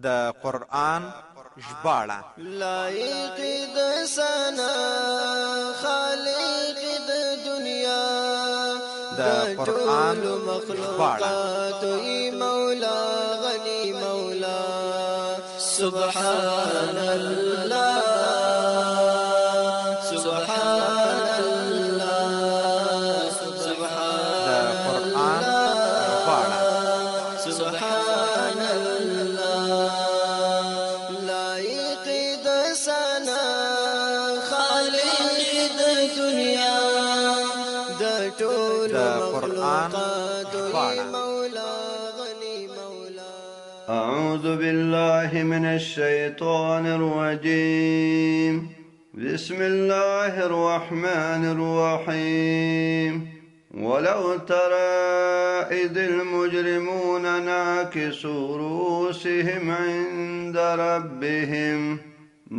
د قرآن ژباړه لایق د ثنا خالق د دنیا د قرآن ټول مخلوقات ای مولا غنی مولا سبحان الله سبحان الله د قرآن ژباړه سبحان الله لایق د ثنا خالق د دنیا د ټول مخلوقات ای مولا غنی مولا أعوذ بالله من الشيطان الرجيم بسم الله الرحمن الرحيم ولو ترى إذ المجرمون ناكسوا رؤوسهم عند ربهم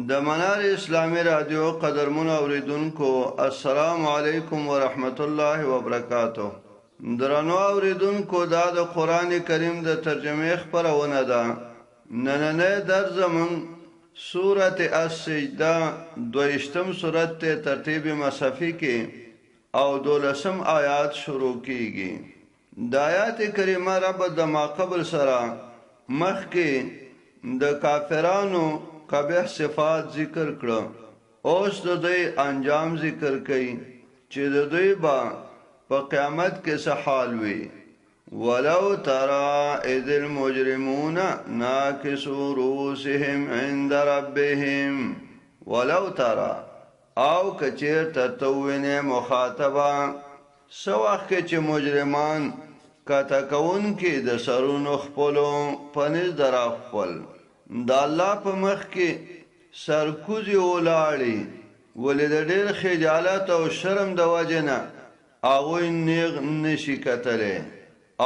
د منار اسلامی رادیو قدرمن اوریدونکو السلام علیکم ورحمت الله وبرکاته. درنو اوریدونکو دا د قران کریم د ترجمه خبرونه ده. نننه در زمون سورة السجده دویشتم سورت ترتیب مصحفی کې او 12 آیات شروع کیږي. د آیات کریمه رب د ماقبل سره مخ کې د کافرانو قبیح صفات ذکر کړه. اوس د دوی انجام ذکر کړي چې د دوی با په قیامت کې څه حال وي. ولو ترى اذ المجرمون ناكسوا رؤوسهم عند ربهم ولو ترى او کچیر تتوینه مخاطبه سو وخت چې مجرمان کته کون کې د سرونو خپلو پنځ درا خپل د الله په مخ کې سرکوزي ولاړی ولې د ډېر خجالت او شرم د وجنه او نیغ نشي کتله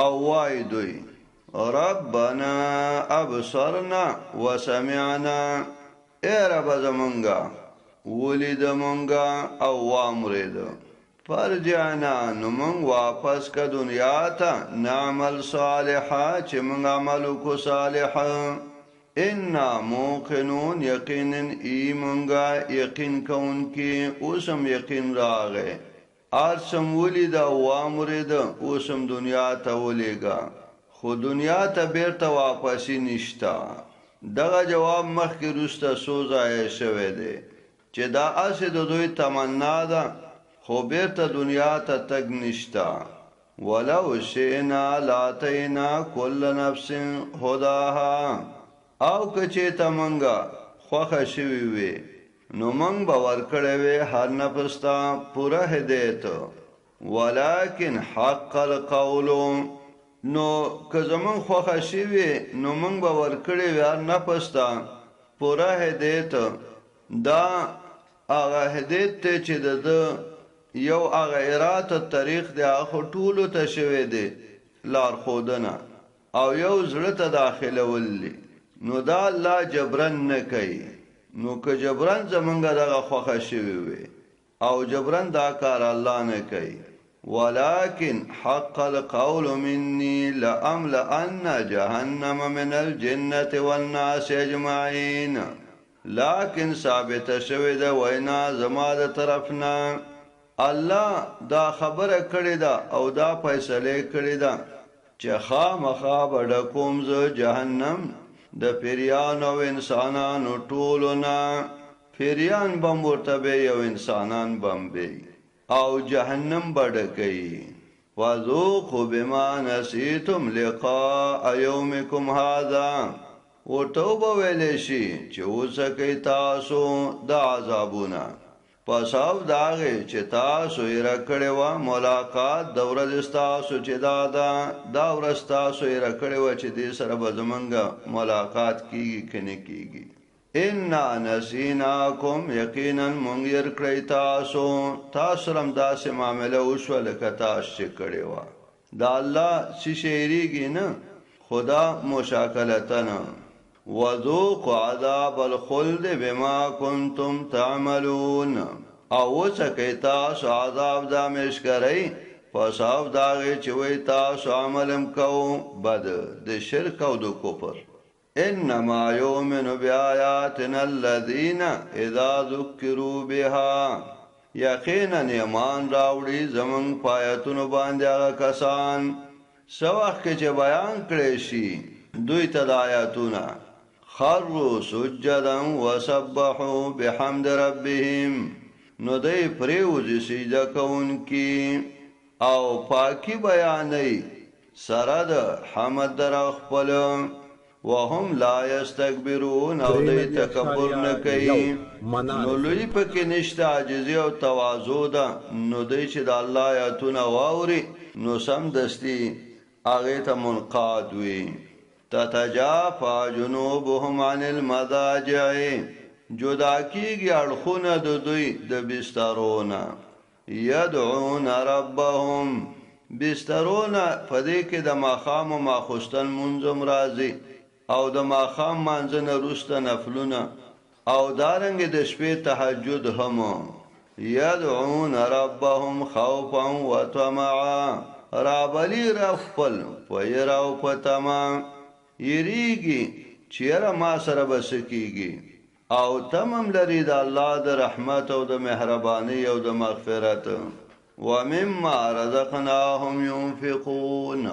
او وای دوی ربنا ابصرنا وسمعنا اے رب زمونږه ولید مونږه او وامرید فرجعنا نو مونږ واپس کا دنیا ته نعمل صالحا چې مونږ عمل کو صالحا انا موقنون یقینا ایمونږه یقین کون کی اوسم یقین راغې ارسم ولید او امرید اوسم دنیا ته ولېګا خو دنیا ته بیرته واپسی نشتا. دغه جواب مخکې روسته سوزای شوی دی چې دا اسې د دوی تمنا ده خو بیرته دنیا ته تګ نشتا. ولو شئنا لاتینا کل نفس هداها او کچې تمنګا خوخه شوی وي نو منگ باور کړوي هر نفس ته پورا هدایت ولکن حق القول نو که زمون خوښه شوی نو منگ باور کړوي هر نفس ته پورا هدایت. دا هغه هدایت ته چې د یو هغه اراده طریق دی هغه ټولو ته شوی دی لار خودنه او یو زړه ته داخله وللی نو دا الله جبرن نه کوي. نو که جبران زمونږه دغه خوښه شوی وي او جبران دا کار الله نه کوي. ولكن حق القول مني لأملأن جهنم من الجنة والناس اجمعين لكن ثابت شوی ده وینا زما د طرفنا الله دا خبره کړی ده او دا فیصله کړی ده چې خامخا به کوم زه جهنم د پیریان او انسانانو ټولنا پیریان بم ورته یو انسانان بم بی او جهنم بډکې وذوقوا بما نسیتم لقاء یومکم هذا ورته ویل شي چې اوسکه تاسو د عذابونه پس او داغه چې تاسو یې راکړې و ملاقات د ورځ تاسو چې دا ورځ تاسو یې راکړې و چې دې سره به زمونږ ملاقات کیږي کنه کیږي. ان نسیناکم یقینا مونږ یې کړی تاسو رم داسې معاملې وشو لکه تاسو چې کړې و. دا الله شیریږي نه خدا مشاکلتن وذوقوا عذاب الخلد بما كنتم تعملون او وسکه تاسو عذاب د مشکرای پس او داغه چې وای تاسو عملم کو بد د شرک او د کفر انما یؤمن بآیاتنا الذین اذا ذکروا بها یقینا ایمان راوړي زمونږ پایتونو باندې هغه کسان څه وخت کې چې بیان کړي شي دوی ته د آیاتونه خروا سجدا وسبحوا بحمد ربهم نو دی پریوزی سجده کوونکي او پاکی بیانوي سره د حمد در خپل وهم لا یستكبرون او دی تکبر نه کوي نو لوی پکې نشته عاجزي او تواضع ده نو دی چې د الله آیاتونه واوري نو سم دستی هغه ته منقاد وي تتجافى جنوبهم عن المضاجع جدا کیږي اړخونه د دوی د بسترونه یدعون ربهم بسترونه په دې کې د ماښام او ماخوستن منځم راځي او د ماښام مانځنه وروسته نفلونه او دارنګ د شپې تهجد هم یدعون ربهم خوفا وطمعا رابلی رفل ویرا او پتما یریږي چیرې ما سره بس کیږي او تمام لري د الله د رحمت او د مهرباني او د مغفرت ومما رزقناهم ينفقون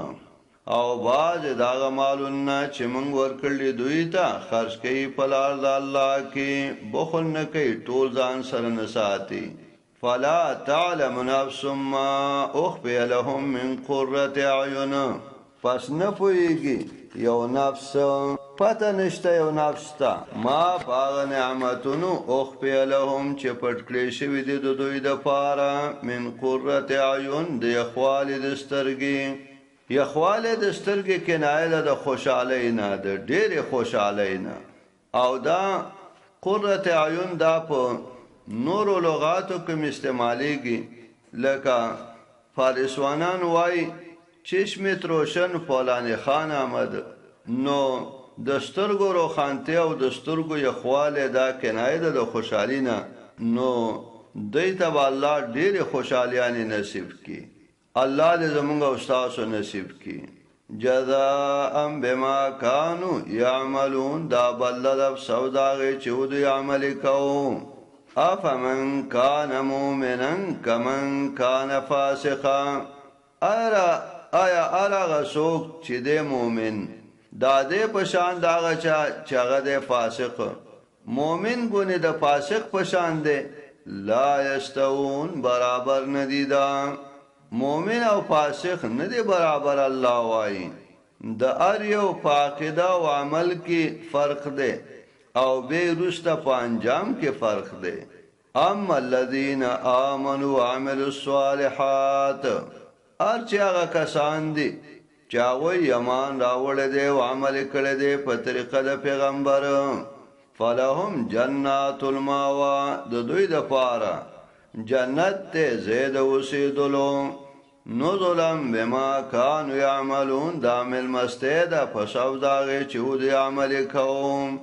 او باز داغه مالونه چې موږ ورکړل دوی ته خرج کوي په لار د الله کې بخل نه کوي ټول ځان سره نه ساتي فلا تعلم نفس ما اخفي لهم من قرة اعين پس نه پويږي یو نفس پته نشته یو نفس ته ما پاغ نعمتونو اخفي لهم چې پټ کړی شوی دی د دوی د پاره من قرة اعین د یخوالې د سترګې یخواله د سترګې کنایه ده د خوشحالۍ نه د ډېرې خوشحالۍ نه او دا قرة اعین دا په نورو لغاتو کې استعمالیږي لکه فارسوانان وای چشمت روشن فلان خان آمد نو د سترګو روښانتیا او د سترګو یخواله دا کنایه ده د خوشحالۍ نه نو دوی ته الله ډېرې خوشحالیانې نصیب کړي الله دې زمونږ او ستاسو نصیب کړي جزاء بما كانوا يعملون دا بلد سوداغه چې دوی عمل کوو افمن كان مؤمنا كمن كان فاسقا آیا هغه څوک چې د مؤمن دا دې پشان داغه چې هغه د فاسق مؤمن ګونه د فاسق پشان دی لا یستوون برابر ندی دا مؤمن او فاسق ندی برابر الله وای د ار یو فاقده او عمل کې فرق دی او به رسته په انجام کې فرق دی اما الذين امنوا وعملوا الصالحات ارچ هغه کسان دي چې هغه ایمان راوړل دي او عمل کړی دی په طریقه د پیغمبر فلهم جنات الماوا د دوی د پاره جنت ته زید اوسېدلو نزلم بما كانوا يعملون دامل مستیده په سوداغه چې دوی عمل کوم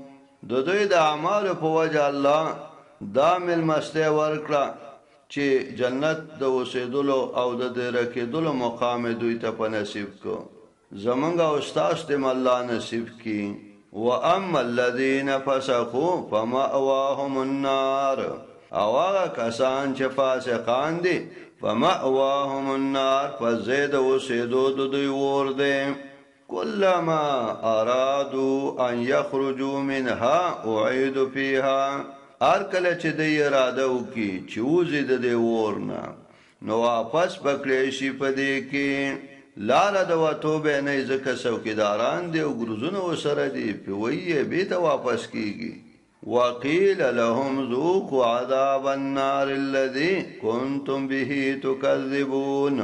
د دوی د اعمال په وجه الله دامل مستی ورکړه چې جنت د اوسېدلو او د رکېدلو مقام دوی ته په نصیب کو زمونږ او استاد دې الله نصیب کی واما الذين فسقوا فمأواهم النار او هغه کسان چې فاسقان دي فمأواهم النار فزید اوسېدو د دوی ور دی كلما ارادوا ان يخرجوا منها اعيدوا فيها ار کله چې د اراده وکي چې وزي د دې ورنه نو واپس پکړې شي پدې کې لار د وته به نه ځکه څوکیداران دی او ګرځونه وسره دی په ویې به ته واپس کیږي وقيل لهم ذوقوا عذاب النار الذي كنتم به تكذبون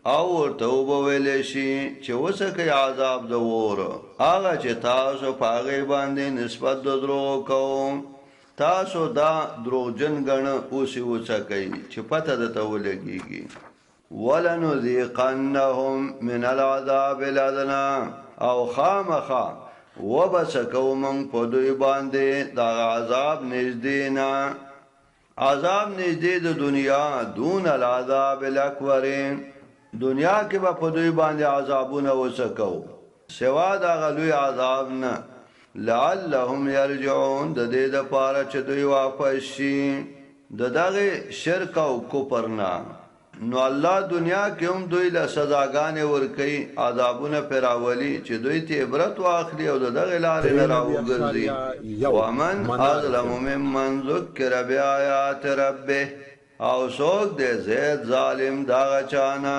او توبه ویل شي چې وسکه عذاب د ور هغه چې تاسو پاغه باندې نسبت د درو کوم تاسو دا دروغجن غن اوسې وسکه چې پته د تولګيږي ولنذيقنهم من العذاب الادنى او خامخا وبسکو من په دوی باندې دا عذاب نږدې نه عذاب نږدې د دنیا دون العذاب الاکبر دنیا کې به په دوی باندې عذابونه وسکو سوا دا غلوی عذاب نه لعلهم یرجعون د دې دپاره چې دوی واپس شي د دغه شرک او کفر نه. نو الله دنیا کې هم دوی له سزاګانې ورکوي، عذابونه پرې راولي چې دوی ته عبرت واخلي او د دغې لارې نه راوګرځي. ومن اظلم ممن ذکر بآیات ربه، او څوک دی زیات ظالم د هغه چا نه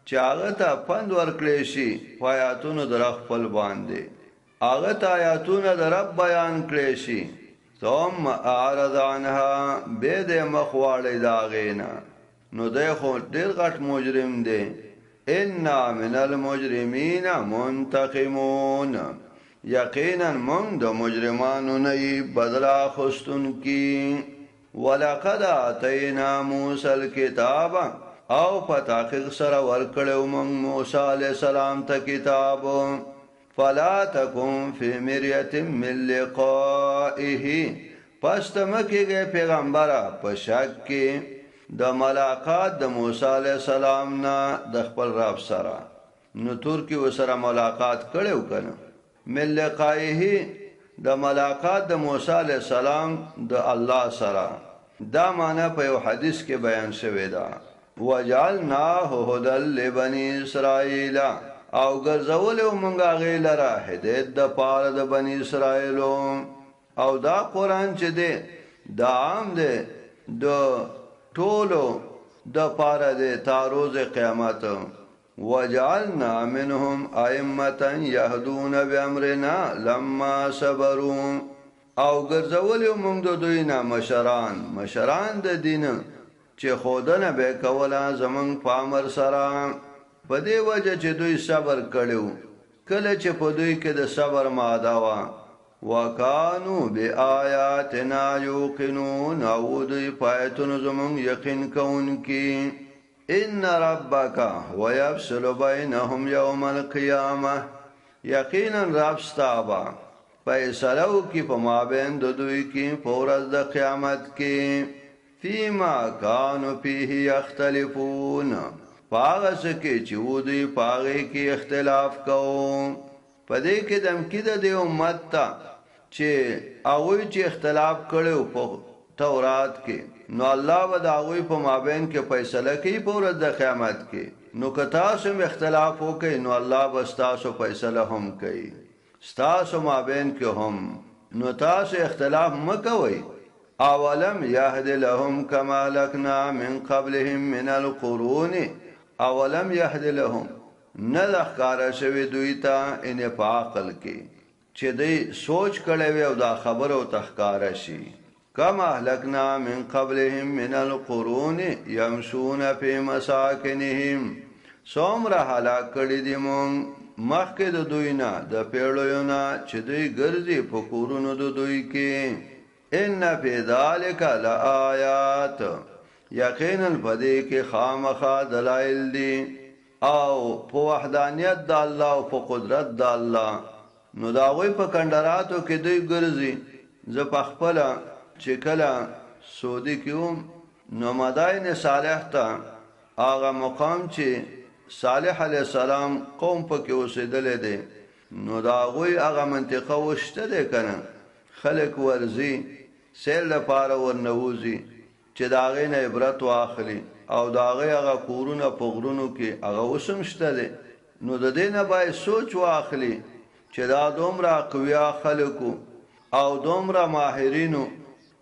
چې هغه ته پند ورکړی شي په آیاتونو د رب خپل باندې، هغه ته آیاتونه د رب بیان کړی شي، ثم اعرض عنها بیا دې مخ واړی د هغې نه، نو دی خو ډېر غټ مجرم دی. انا من المجرمین منتقمون، یقینا موږ د مجرمانو نه یې بدله اخیستونکي. ولقد آتینا موسی الکتاب، او په تحقیق سره ورکړی موږ موسی علیه السلام ته کتاب. فلا تکن فی مریة من لقائه، پس ته مه کېږئ پیغمبره په شک کې د ملاقات د موسی علیه السلام نه د خپل رب سره. نو تور کې ورسره ملاقات کړی و که نه؟ من لقائه د ملاقات د موسی علیه السلام د الله سره، دا معنی په یو حدیث کې بیان شوې ده. وجعلناه هدى لبني اسرائیل، او ګرځولې موږ هغې لره هدایت دپاره د بني اسرائیلو. او دا قرآن چې دی دا عام دی د ټولو د پاره دی تا روز قیامت. وجعلنا منهم ائمة يهدون بأمرنا لما صبروا، او ګرځولې موږ د دوی نه مشران د دین چې ښودنه به یې کوله زموږ په امر سره، په دې وجه چې دوی صبر کړی. کله چې په دوی کې د صبر ماده وه، وکانو بآیاتنا یوقنون، او دوی په آیتونو زموږ یقین کوونکي. ان ربک هو یفصل بینهم یوم القیامه، یقینا رب ستا به فیصله وکړي په مابین د دوی کې په ورځ د قیامت کې. فیما کانوا فیه یختلفون، په هغه څه کې چې و دوی په هغې کې اختلاف کوو. په دې کې دمکي د دې امت ته چې هغوی چې اختلاف کړی و په تورات کې، نو الله به د هغوی په مابین کې فیصله کوي په ورځ د قیامت کې. نو که تاسو هم اختلاف وکئ، نو الله به ستاسو فیصله هم کوي، ستاسو مابین کې هم. نو تاسو اختلاف مه کوئ. اولم یهد لهم کما اهلکنا من قبلهم من القرون، اولم یهد لهم نه د ښکاره شوي دوی ته انې په عقل کې چې دوی سوچ کړی وي او دا خبره ورته ښکاره شي. کما اهلکنا من قبلهم من القرون یمشون فی مساکنهم، څومره هلاک کړي دي موږ مخکې د دوی نه د پیړیو نه چې دوی ګرځي په کورونو د دوی کې. ان فی ذلک لآیات، یقینا په دې کې خامخا دلایل دي او په وحدانیت د الله او په قدرت د الله. نو د هغوی په کنډراتو کې دوی ګرځي. زه پخپله چې کله سعودي کې وم، نو مداین صالح ته هغه مقام چې صالح علیه السلام قوم پکې اوسېدلی دی، نو د هغوی هغه منطقه وشته دی که نه، خلک ورځي سیل لپاره ورنوځي چې د هغې نه عبرت واخلي، او د هغې هغه کورونه په غرونو کې هغه اوس هم شته دی. نو د دې نه باید سوچ واخلي چې دا دومره قویا خلکو او دومره ماهرینو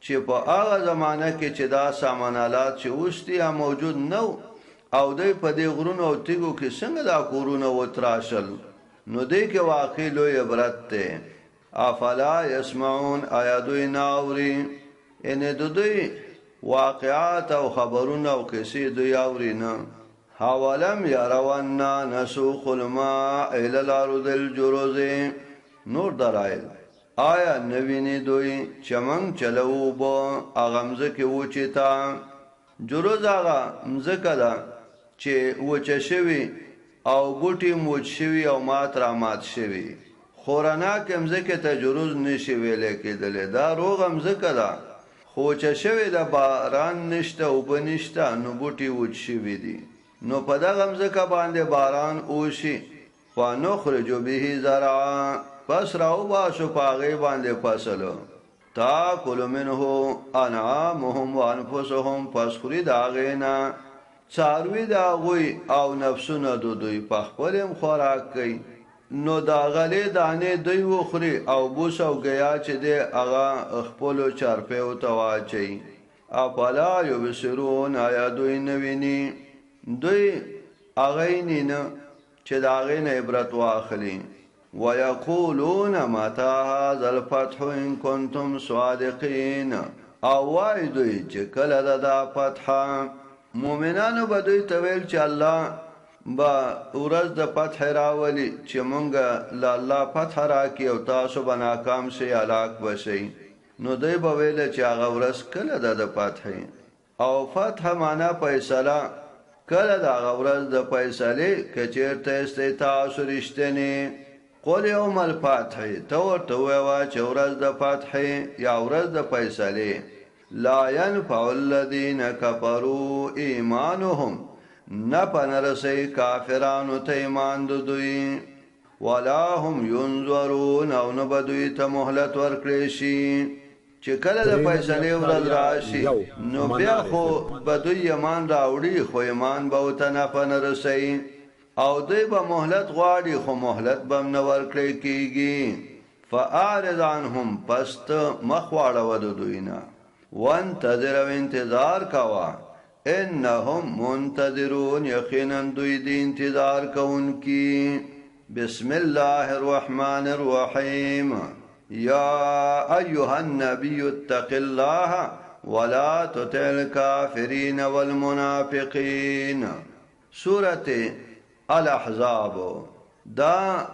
چې په هغه زمانه کې چې دا سامان آلات چې اوس دي موجود نه، او دوی په دې غرونو او تیږو کې څنګه دا کورونه وتراشل. نو دې کې واقعي لوی عبرت دی. افلا یسمعون، آیا دوی نه اوري؟ یعنې د دوی واقعات او خبرونه او قصې دوی اوري نه. اولم یروا انا نسوق الماء الی الارض الجرز، نور دلایل. آیا نویني دوی چې موږ چلو اوبه هغه مځکې وچې ته؟ جرز هغه مځکه ده چې وچه شوي او بوټي موچ شوي او مات را مات شوي. خورناکه مځکې ته جرز نشي ویلی کېدلی، دا روغه مځکه ده، خو وچه شوې ده، باران نشته، اوبه نشته، نو بوټي وچ شوي دي. نو په دغه مځکه باندې باران وشي، فنخرج به زرعا، پس راو باسو پاغی باندې فصل تاکل منه انعامهم وانفسهم پس خوري داغینا څاروي داغوی او نفسونه دوی په خپلم خوراک کوي نو دا غلې دانه دوی وخوري او بوس او غیا چې دی هغه خپل چارپه او تواچي اپلا یبصرون آیا دوی نویني دوی هغه نه چې داغه نه عبرت واخلي ويقولون متى هذا الفتح ان كنتم صادقين او وای دوی چې کله دا فتح مؤمنانو به دوی ته ویل چې الله با ورځ د فتح راولي چې مونږه الله فتح راکې او تاسو به ناکام شي هلاک بشئ نو دوی به ویل چې هغه ورځ کله د فتح او فتح معنا فیصله کله د هغه ورځ د فیصلې که چېرته تاسو رښتینی قول یوم الفتح تو ورته وایه چې ورځ د فتح یا ورځ د فیصلې لا ينفع الذين كفروا ایمانهم نه پنرسی کافرانو ته ایمان دوی ولا هم ينظرون او نه بدوی ته مهلت ورکړي شي چې کله د فیصلې ورځ راشي نو بیا خو بدوی ایمان راوړي خو ایمان به ورته نه پنرسی او دوی به مهلت غواړي خو مهلت به نه ورکړي کیږي فاعرض عنهم پست مخ واړه د دوی نه وانتظر او انتظار کوا انهم منتظرون یقینا دوی دی انتظار کوونکی بسم الله الرحمن الرحیم یا ایها النبی اتق الله ولا تطع الكافرین والمنافقین سورة الاحزاب دا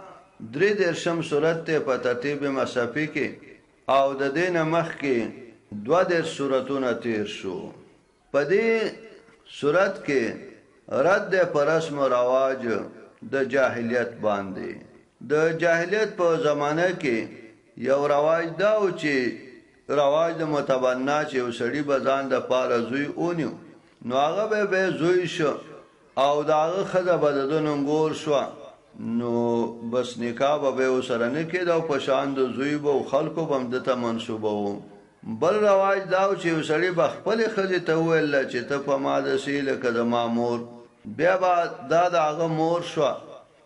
درې درشم سورته په ترتیب مصحفي کې او د دین مخ کې دو در سورتونه تیر شو په دې سورت کې رد پر رسم و رواج د جاهلیت باندې د جاهلیت په زمانه کې یو رواج دا و چې رواج د متبنا چې وسړي بزان د پاره زوی اونیو نو هغه به زوی شو او داغه خزه بددون ګور شو نو بس نکاح به وسره نه کېدو په شان د زوی بو خلکو بم دته منسوبو بل رواج داو چې وسړي بخپل خزه ته ویل چې ته په ماده سیل کده مامور بیا با داغه مور شو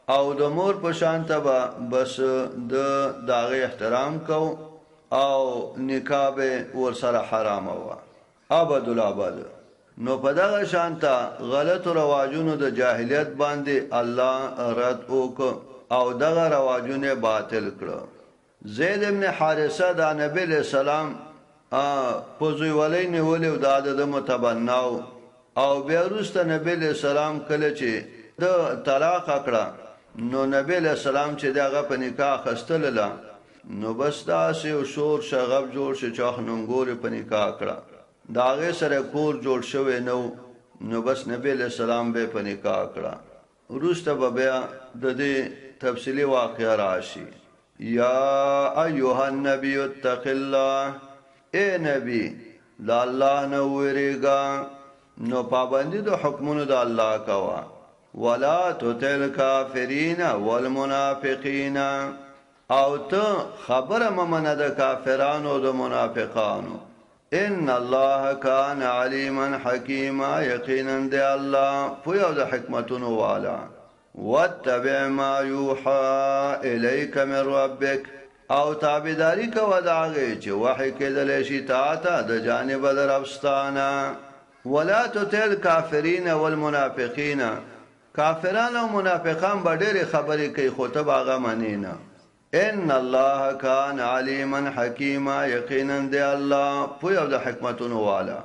او د مور په شان ته بس د داغه احترام کو او نکاح به ور سره حرام وا ابد الابد نو په دغه شانته غلط رواجونو د جاهلیت باندې الله رد وک او دغه رواجونه باطل کړ زید ابن حارثه د نبی له سلام پوزوی ولی نیولی دا د متبناو او بیا وروسته نبی له سلام کله چې د طلاق کړه نو نبی له سلام چې دغه په نکاح خستله نو بس دا سه شور شغب جوړ ش چاخ ننګور په نکاح کړه داغه سره کور جوړ شوی نو بس نبی له سلام به په نکاح کړه وروسته بیا د دې تفصیلی واقعا راشي یا ایها النبی اتق الله اے نبی دا الله نو وریګا نو پابندی د حکمونو د الله کوا ولا تطع الکافرین والمنافقین او ته خبره ممنه د کافرانو او د منافقانو ان الله کان علیما حکیما یقینا دی الله پویا د حکمتونو والا واتبع ما یوحى الیک من ربک او تابعداری کو داغه چې وحی کېدل شي تا د جانب در افستانه ولا تطع الکافرین والمنافقین کافران او منافقان به ډېر خبرې کوي خو ته باغه منینا ان الله کان علیما حکیما یقینا دی الله پویا د حکمتونو والا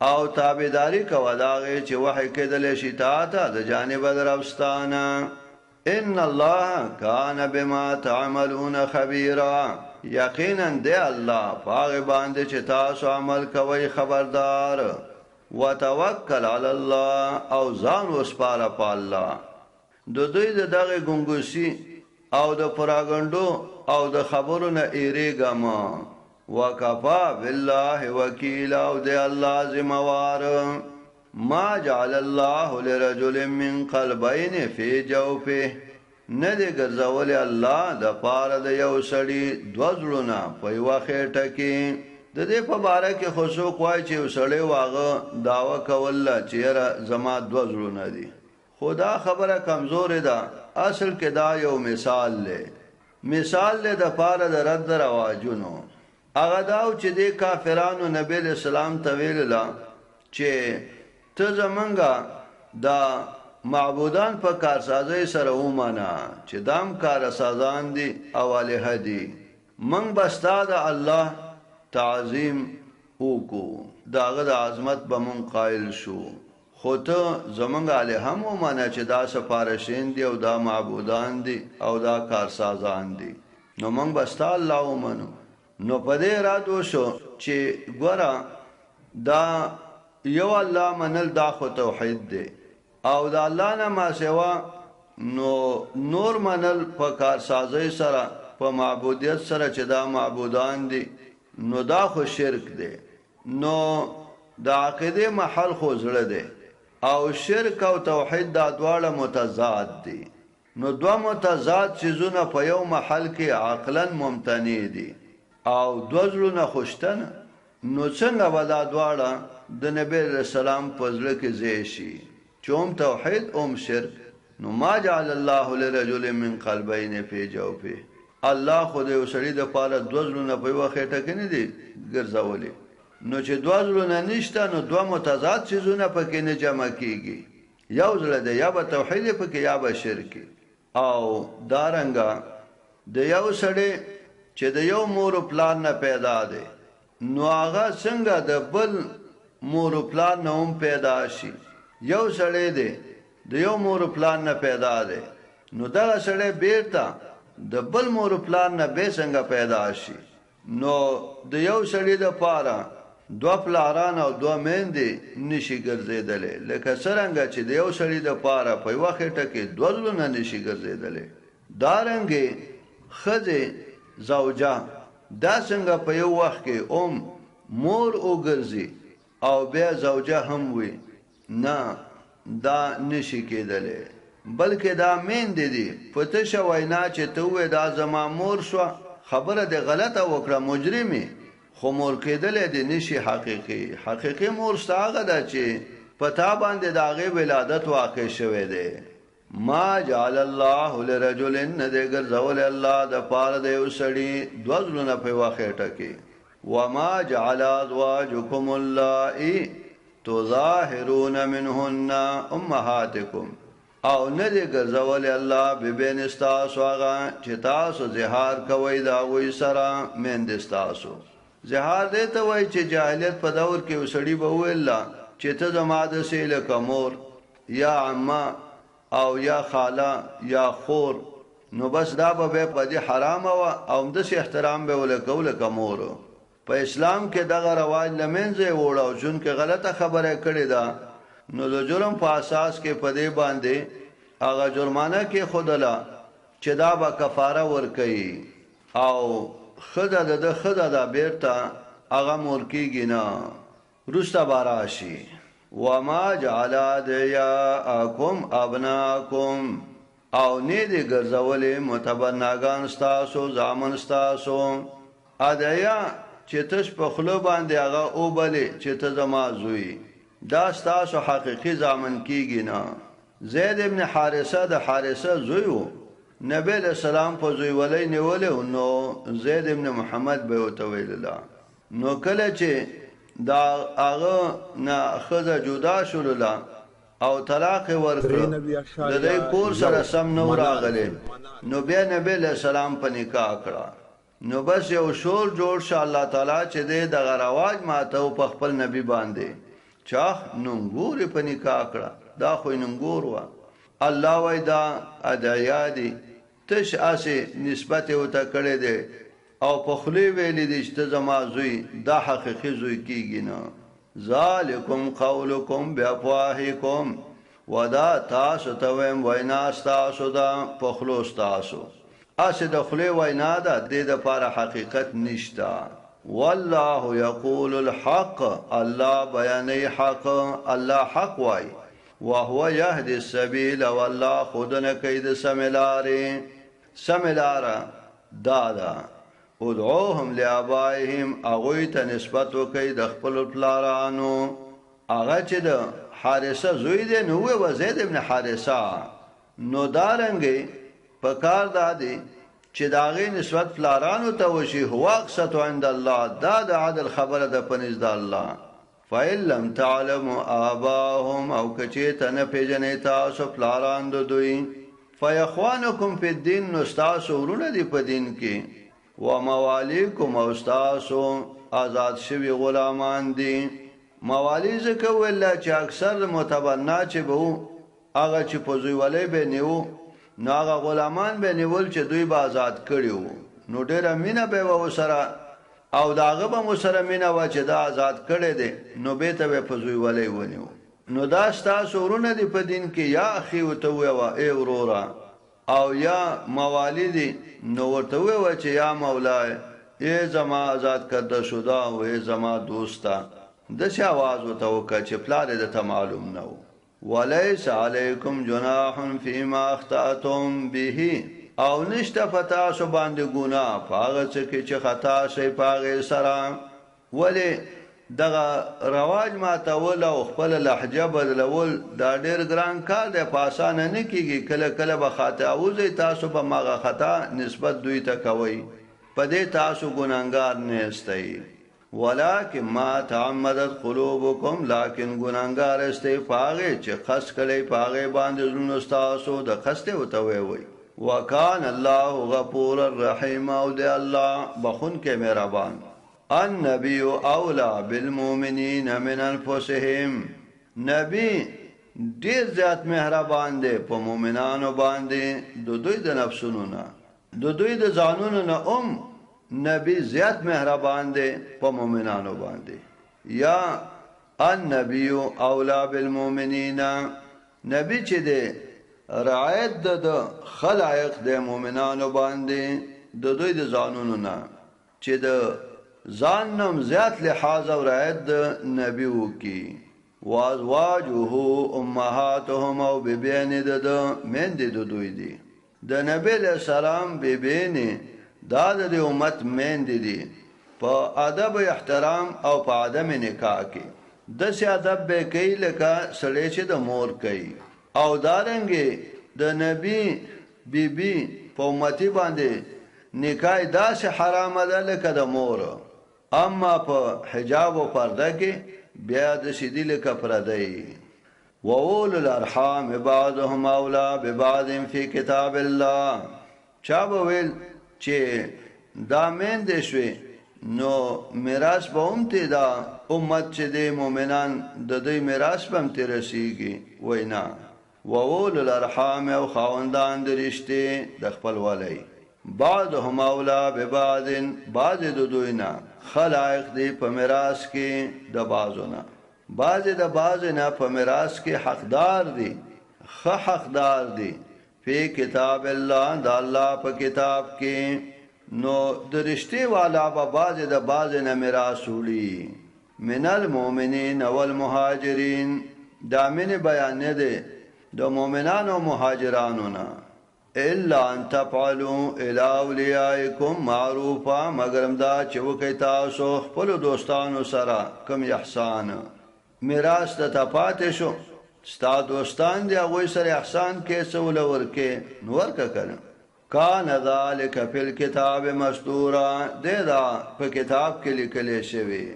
او تابعداری کو داغه چې وحی کېدل شي تا د جانب در افستانه ان الله کان بما تعملون خبیرا یقینا دی الله پاغه باندې چې تاسو عمل کوي خبردار وتوکل علی الله او ځان وسپاره په الله د دوی دغه ګنګوسی او د پراګندو او د خبرو نه ایریګما وکفا بالله وکیل او دی الله ذمہوار ما جعل الله لرجل من قلبين في جوفه نه دی ګرځولې الله د پاره د یو سړي دوه زړونه په یوه خېټه کې د دې په باره کې خو څوک وایي چې یو سړی واغه دعوه کوله چې یاره زما دوه زړونه دي خو دا خبره کمزورې ده اصل کې دا یو مثال دی د پاره د رد رواجونو هغه دا چې د کافرانو نبی اسلام ته ویله چې ته زمونږه دا معبودان په کارسازۍ سره ومانه چې دام کارسازان دي او الہ دي من بستا د الله تعظیم وکړو داغه د عظمت به مون قائل شو خو ته زمونږ الہ هم ومانه چې دا سفارشین دي او دا معبودان دي او دا کارسازان دي نو من بستا الله ومنو نو پدې راتو شو چې ګورا دا یو الله منل دا خو توحید دی او دا الله نه ما سوا نو نور منل په کارسازۍ سره په معبودیت سره چې دا معبودان دي نو دا خو شرک دی نو دا عقیده محل خو زړه دی او شرک او توحید دا دواړه متضاد دي نو دوه متضاد چیزونه په یو محل کې عقلا ممتنع دي او دوه زړونه خوشتن نو څنګه ودا دواړه د نبی رسول الله په ځل کې ځای شي چوم توحید اوم شرک نو ما جعل الله لرجل من قلبين في جوفه الله خو دې وسړي د پاره دوه زړونه په یو خېټه کې نه دي ګرځولې نو چې دوه زړونه نشته نو دوه متضاد چیزونه پکې نه جمع کیږي یو زړه دی یا به توحید پکې یا به شرک او دارنګا د یو سړی چې د یو مور پلان نه پیدا دی نو هغه څنګه د بل مور پلان نه هم پیدا شي یو سړی دی د یو مور پلان نه پیدا دی نو دا سړی بیرته د بل مور پلان نه به څنګه پیدا شي نو د یو سړی د پاره دوه پلاران او دوه میندې نشي ګرځیدلې لکه څنګه چې د یو سړی د پاره په یو خېټه کې دوه لونه نشي ګرځیدلې دارنګې خځه زوجه دا څنګه په یو وخت کې مور او ګرځي او بیا زوجه هم وي نه دا نشي کېدلې بلکې دا میندې دي پته شوینا چې ته وې دا زما مور شو خبره د غلطه وکړه مجرمي خو مور کېدلې دي نشي حقيقي مور ستاغه ده چې پتا باندې داغه ولادت واقع شوه دی ما جعل الله لرجل ندګر زول الله د پاره د وسړي دوزلونه په واخېټه کې وما جعل ازواجكم اللائي تظاهرون منهن امهاتكم او ندګر زول الله ببین استاسو هغه چې تاسو زهار کوي دا وې سره مند استاسو زهار دې ته وای چې جاهلیت په دور کې وسړي به ویل چې ته زما د سیل کمور یا عمه او یا خاله یا خور نو بس دا به په دې حرام او د سي احترام به ولکول کمور په اسلام کې دغه رواج لمنځه وړو جون کې غلطه خبره کړې ده نو د جرم په اساس کې په دې باندې هغه جرمانه کې خودلا چې دا به کفاره ورکړي او خدا د خدا د بیرته هغه مور کېږي نه رستا باراشي وما جعل ادعياءكم ابناءكم او نه دې ګرځولې متبناګان ستاسو زامن ستاسو ادعیا چې تش په خلو باندې هغه او بلې چې ته زما زوی دا ستاسو حقيقي زامن کېږي نه زید ابن حارثه د حارثه زوی وو نبی علیہ السلام په زوی ولې نیولې نو زید ابن محمد به وتویل نو کله چې دا هغه نه خزه جدا شول او طلاق ورکړ د دې کور سره سم نو راغله نو بیا نبی علیہ السلام په نکاح کړه نو بس یو شور جوړ شه الله تعالی چې د غرواج ماته په خپل نبی باندې چاخ نونګور په نکاح کړه دا خو نونګور وا الله وای دا ادعیا دي تش اسه نسبت وته کړي دي او په خلی ویلې دي چې زما زوی دا حقيقي زوی کیږي نه ذالکم قولکم بافواهکم ودا تاسو ته ویم وینا تاسو دا په خلو تاسو اسه د خلی وینا ده د لپاره حقیقت نشتا والله یقول الحق الله بیان حق الله حق وای وهو يهدي السبيل والله خودنه کوي د سملارې سملاره دادا ادعوهم لآبائهم هغوی ته نسبت وکړئ د خپلو پلارانو هغه چې د حارثه زوی دی نو و زید ابن حارثه نو دارنګې په کار دادی چې د هغې نسبت پلارانو ته وشي هو اقسط عند الله دا د عدل خبره ده په نزد الله فإن لم تعلموا آباءهم او که چېرته نه پېژنئ تاسو پلاران د دوی فإخوانکم فی الدین نو ستاسو ورونه دي په دین کې وموالیکم او ستاسو آزاد شوي غلامان دي موالی ځکه ویل چې اکثر متبنا چې به هغه چې په زویوالۍ به نیو نو هغه غلامان به نیول چې دوی به آزاد کړي وو نو ډېره مینه به وه ورسره او د هغه به مو سره مینه وه چې دا آزاد کړی دی نو بېرته به په زویوالۍ ونیو نو دا ستاسو ورونه دي په دین کې یا اخي ورته وویوه ای وروره او یا موالی دي نو ورته وویوه چې یا مولای ای زما آزاد کرده شده و ای زما دوسته داسې آواز ورته وکړه چې پلار یې درته معلوم نه و ولیس علیکم جناح فیما اخطأتم به او نشته په تاسو باندې ګناه په هغه څه کې چې خطا شئ په هغې سره ولې دغه رواج ماتول او خپل لهجه بدلول دا ډېر ګران کار دی په اسانه نه کېږي کله کله به خطا وځئ تاسو به مغه خطا نسبت دوی ته کوئ په دې تاسو ګناهګار نه یاستئ ولکن ما تعمدت قلوبکم لیکن ګناهګار یاستئ په هغې چې قصد کړئ په هغې باندې زړونه ستاسو د قصد یې ورته ویوئ وکان الله غفور الرحیم او دی الله بخونکی مهربان النبی اولا بالمؤمنین من انفسهم نبی ډیر زیات مهربان دی په مؤمنانو باندې د دوی د نفسونو نه د دوی د ځانونو نه نبی زیات مهربان دی په مؤمنانو باندې یا النبی اولا بالمؤمنین نبی چې دی رعایت د خلایق د مؤمنانو باندې د دوی د ځانونو نه چې د ځان نم زیات لحاظ او رعایت د نبی وکي وازواجه امهاتهم او بیبیانې د میندې د دوی دي د نبی علیه السلام بیبیانې دا د امت میندې دي په ادب احترام او په عدم نکاح کې داسې ادب به کوي لکه سړی چې د مور کوي او دارنګې د نبی بیبي په امتی باندې نکاح داسې حرامه ده لکه د مور اما په حجاب و پرده کې بیا د شدی لکه پردی وَأُولُو الْأَرْحَامِ بَعْضُهُمْ أَوْلَىٰ بِبَعْضٍ فِي كِتَابِ اللَّهِ چا به ویل چې دا میندې شوې نو میراث به هم تی دا امت چې دی مؤمنان د دوی میراث به هم تی رسیږي وای نه وَأُولُو الْأَرْحَامِ او خاوندان د رشتې د خپلوالۍ بعضهم اولا ببعض بعض د دوی نه خلایق دی په میراث کې د بعضو نه بعض د بعض نه په میراث کې حقدار دي حقدار دي په کتاب الله د الله په کتاب کې نو د رشتې والا به بعض د بعض نه میراث وړي من المؤمنین والمهاجرین دا من بیان نه دی د مؤمنانو او مهاجرانو نه الا ان تفعلوا الى اولیاءکم معروفا مگرم دا چې وکړئ تاسو خپلو دوستانو سره کوم احسان میراث ته پاتې شو ستا دوستان دی هغوی سره احسان کې څه وله ورکې نو ورکه کنه کان ذلک فی الکتاب مسطورا دی دا په کتاب کې لیکلی شوي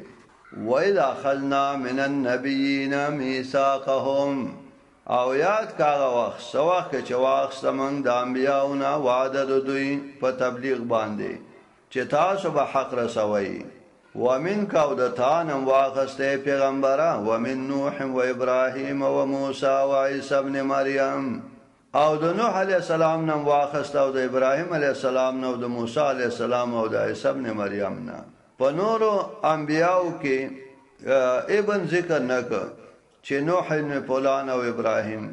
وَإِذْ أَخَذْنَا مِنَ النَّبِيِّينَ مِيثَاقَهُمْ او یاد کاغه وخت سواخ چې واخسته موږ د انبیاو نه وعده د دوی په تبلیغ باندې چې تاسو به حق رسوئ ومنک او د تا نه واخسته پیغمبره ومن نوح و ابراهیم و موسی و عیسی ابن مریم او د نوح علیه السلام نه واخسته او د ابراهیم علیه السلام نه او د موسی علیه السلام او د عیسی ابن مریم نه په نورو انبیاو کې ابن ذکر نه کړ چې نوح ابن فلان او ابراهیم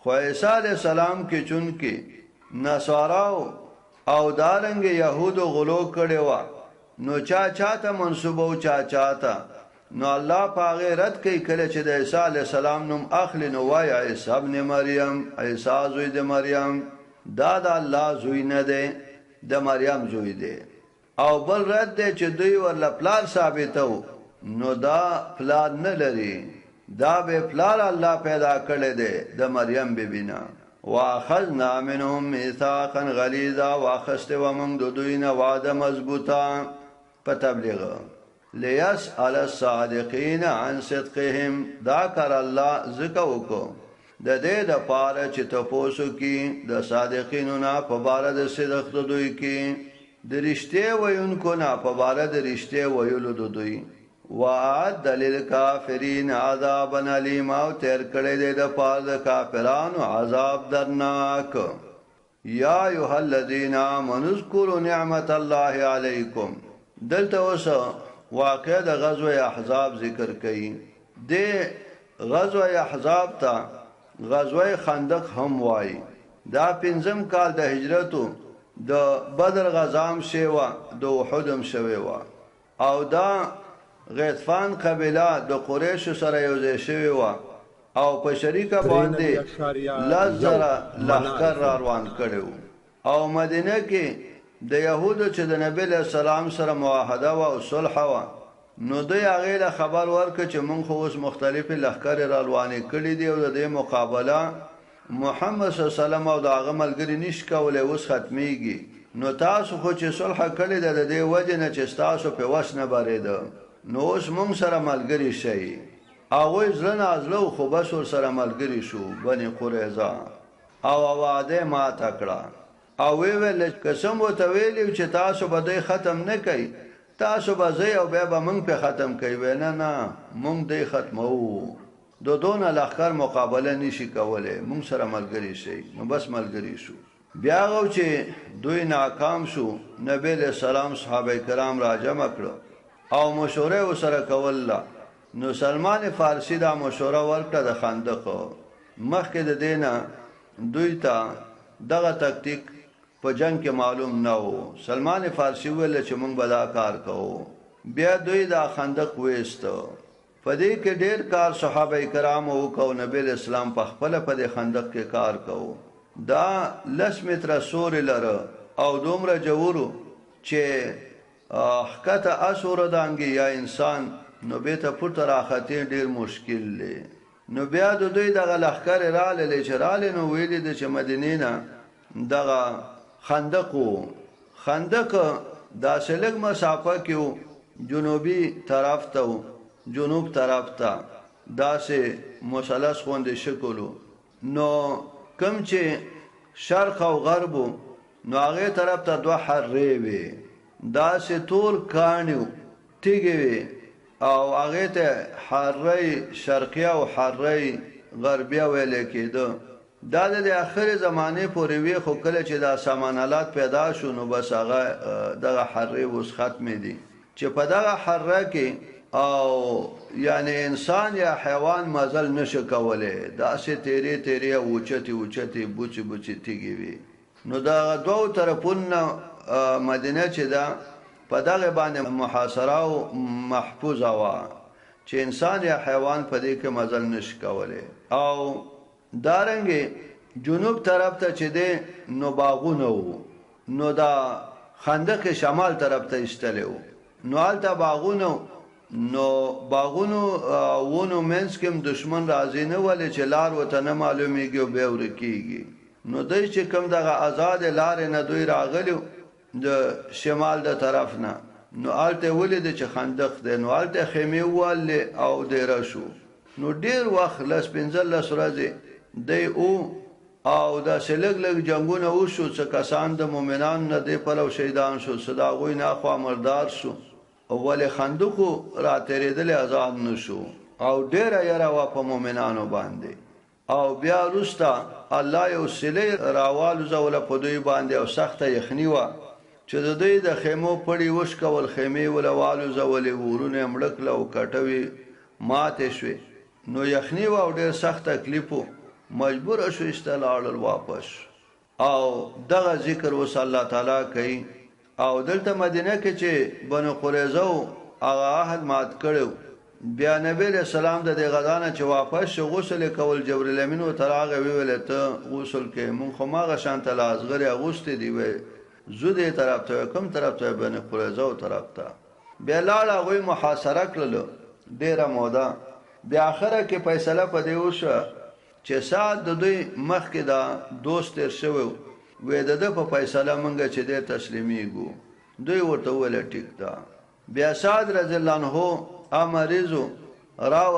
خو عیسی علیہ السلام کې چون کې نصاراو او دارنګ يهودو غلو کړي وا نو چا چاته منسوب او چا چاته نو الله پاغه رد کوي کله چې د عیسی علی السلام نوم اخلي نو وای عیسی ابن مریم، عیسی زوی د مریم. دا د الله زوی نه دی، د مریم زوی دی. او بل رد دی چې دوی ورله پلار ثابتو، نو دا پلار نه لري، دا به پلار الله پیدا کړی دی د مریم بیبینا. واخذنا منهم میثاقا غلیظا، واخسته ومن د دوی نه وعده مضبوطه په تبلیغ. لیسأل الصادقین عن صدقهم، دا کار الله ذکر وکړو د دې د پاره چې تاسو کې د صادقینو نه په بار د صدق د دوی کې، د رښتیا وایونکو نه په بار د رښتیا ویلو د دوی. وعد للکافرین عذابا الیم، او تیر کړی دی د پاره د کافرانو عذاب درناک. یا ایها الذین آمنوا اذکروا نعمت الله علیکم، دلته اوس واقع د غزوه احزاب ذکر کړي. د غزوه احزاب ته غزوه خندق هم وایي. دا 5م کال د هجرتو د بدر غزام شوه، د احد هم شوه وا. او دا غطفان قبیله د قریش سره یوځای شوی و او په شریکه باندې لزره لښکر را روان کړو. او مدینه کې د یهودو چې د نبی له سلام سره معاهده او صلح و، نو دوی هغه له خبر ورکړ چې مونږ خو اوس مختلفې لښکرې را روانې کړي دي او د دې مقابله محمد صلی الله علیه وسلم او د هغه ملګري نش کولای، اوس ختمیږي. نو تاسو خو چې صلح کړی د دې وجه نه چې تاسو په وس نه بریده، نو اوس مونږ سره ملګری شي. هغوی زړه نازلو خو بس ور سره ملګری شو بني قریظه او وعده ماته کړه. او ویل قسم ورته ویلي چې تاسو به دې ختم نه کوي، تاسو به ځئ او بیا به مونږ په ختم کوي. نه مونږ دې ختمو، د دونه لښکر مقابله نشي کولی، مونږ سره ملګری شي. نو بس ملګری شو. بیا غو چې دوی ناکام شو، نبی علیہ السلام صحابه کرام را جمع کړو او مشوره وسره کوله. نو سلمان فارسی دا مشوره ورکړه د خندق. مخکې د دینه دوی ته دغه تکتیک په جنگ کې معلوم نه و. سلمان فارسی ویل چې مونږ به دا کار کوو. بیا دوی دا خندق وېستو. په دې کې ډېر کار صحابه کرام وکړو. نبی اسلام په خپل په دې خندق کې کار کوو. دا 10 متره سوري لره او دومره جوړو چې حقته اسوره دانګي یا انسان نو به ته پورته راخته ډیر مشکل دی. نو بیا د دوی دغه لښکر رااله چې رااله نو ویلې د چې مدینې نه دغه خندق دا سلګ مسافه کې جنوبي طرف ته جنوب طرف ته دا سه مثلث خوندې شکلو. نو کم چې شرق او غرب نو هغه طرف ته دوه حرې وي، دا سه تور کانیو تیګي او هغه ته حرې شرقیه او حرې غربیه ویل کېده. دا د اخر زمانه پورې وی خو کله چې دا سامانالات پیدا شو نو بس هغه دغه حرې وس ختم دي چې په دغه حرې کې او یعنی انسان یا حیوان مزل نشه کوله. دا سه تیری اوچتی بوچي تیګي وي. نو دا دوه طرفونه مدینه چې دا په دغه باندې محاصره او محفوظه وا چې انسان یا حیوان په دې کې مزل نش کوله. او دارنګه جنوب طرف ته چې دی نو باغونه وو، نو دا خندق شمال طرف ته استلو، نو البته باغونه نو ونو منس کې دشمن راځي نه ولې چې لار وته نه معلومیږي او به ورکیږي. نو دوی چې کوم دغه آزاد لار نه دوی راغلو د شمال د طرف نه، نو البته ولید چې خندق دی، نو البته خیمه ول او ډیر شو. نو ډیر وخت لس 15 ورځې دی او دا سلګ جنگونه وشو چې کسان د مؤمنان نه دی پر او شهیدان شو، صدا غوی نه خوا مردار شو. اول خندقو را تیریدل آزاد نشو او ډیر یاره وا په مؤمنانو باندې. او بیا رستا الله یو سلی راوالو زول په دوی باندې او سخت یخنی وا چې د دوی د خیمو پړی وش کول، خیمه ولوالو زول ورونه مړکل او کټوي ماته شوي. نو یخنی وا او ډیر سخت تکلیفو مجبور شو استلاړل واپس. او دغه ذکر وس الله تعالی کوي. او دلته مدینه کې چې بنو قریظه هغه عهد مات کړو، بیا نبی علیہ السلام د دې غدانه چې واپس شو غسل کول جبرئیل امین او تراغه ویل ته غسل کې مونږ خو ماغه شانت لازغری اغوست دی وی زوده طرف ته کوم طرف ته بنه قریظه طرف ته بیا لاړه غوي محاصره کړل ډیره موده بیا اخره کې فیصله پدې وشو چې سات د دوی مخ کې دا دوست تر شو وې د په فیصله مونږ چې د تسلیمیږو دوی ورته ول ټیک دا بیا سعد رضی الله عنه امرزو راو